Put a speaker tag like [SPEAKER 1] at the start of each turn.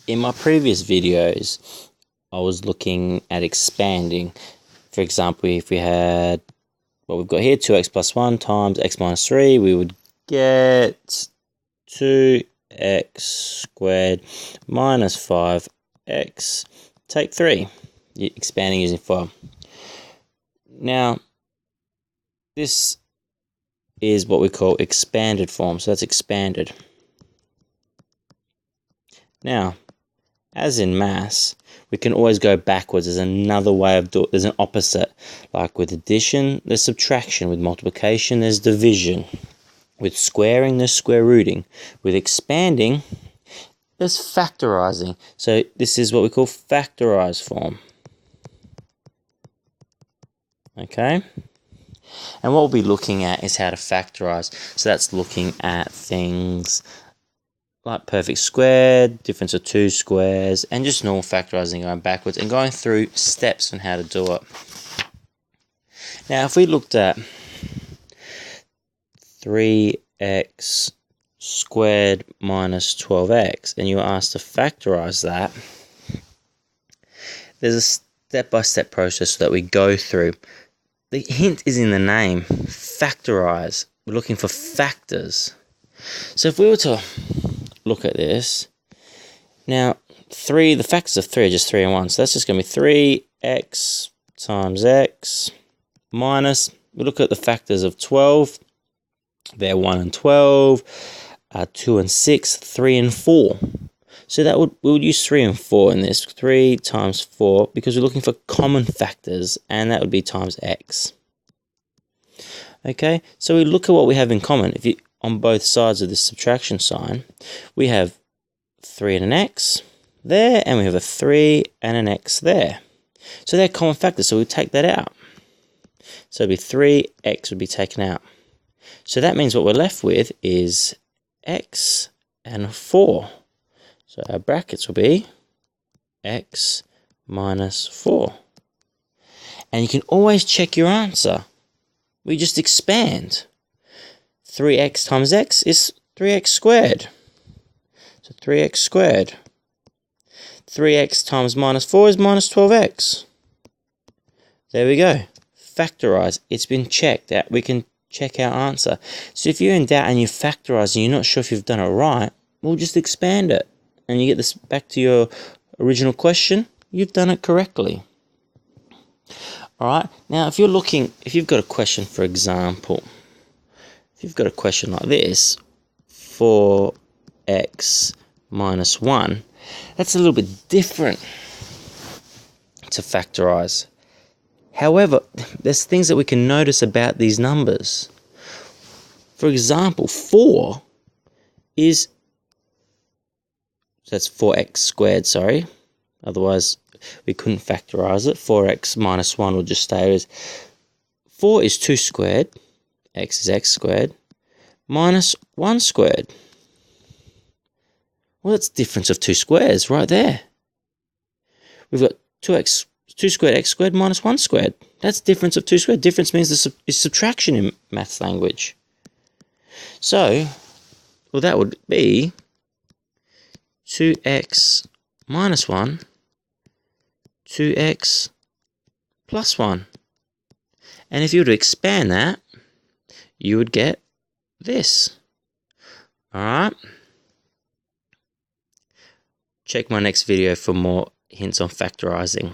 [SPEAKER 1] In my previous videos, I was looking at expanding. For example, if we had what we've got here, 2x plus 1 times x minus 3, we would get 2x squared minus 5x take 3, expanding using 5. Now, this is what we call expanded form, so that's expanded. Now, as in maths, we can always go backwards. There's another way of doing it. There's an opposite. Like with addition, there's subtraction. With multiplication, there's division. With squaring, there's square rooting. With expanding, there's factorizing. So this is what we call factorized form. Okay? And what we'll be looking at is how to factorize. So that's looking at things like perfect squared, difference of two squares, and just normal factorizing going backwards and going through steps on how to do it. Now, if we looked at 3x squared minus 12x, and you were asked to factorize that, there's a step-by-step process that we go through. The hint is in the name, factorize. We're looking for factors. So if we were to look at this, now the factors of 3 are just 3 and 1, so that's just going to be 3x times x minus, we look at the factors of 12, they're 1 and 12, 2 and 6, 3 and 4. So we would use 3 and 4 in this, 3 times 4, because we're looking for common factors, and that would be times x. Okay, so we look at what we have in common. If you on both sides of this subtraction sign, we have 3 and an x there, and we have a 3 and an x there. So they're common factors, so we take that out. So it'd be 3x would be taken out. So that means what we're left with is x and 4. So our brackets will be x minus 4. And you can always check your answer. We just expand. 3x times x is 3x squared. So 3x squared. 3x times minus 4 is minus 12x. There we go. Factorize. It's been checked out. We can check our answer. So if you're in doubt and you factorize and you're not sure if you've done it right, we'll just expand it. And you get this back to your original question, you've done it correctly. Alright, now if you've got a question, for example, if you've got a question like this, 4x minus 1, that's a little bit different to factorize. However, there's things that we can notice about these numbers. For example, 4 is, so that's 4x squared, sorry. Otherwise, we couldn't factorize it. 4x minus 1 will just stay as 4 is 2 squared. X is x squared. Minus 1 squared. Well, that's difference of 2 squares right there. We've got 2 squared x squared minus 1 squared. That's difference of 2 squared. Difference means is subtraction in maths language. So, well, that would be 2x minus 1, 2x plus 1. And if you were to expand that, you would get this. Alright? Check my next video for more hints on factorizing.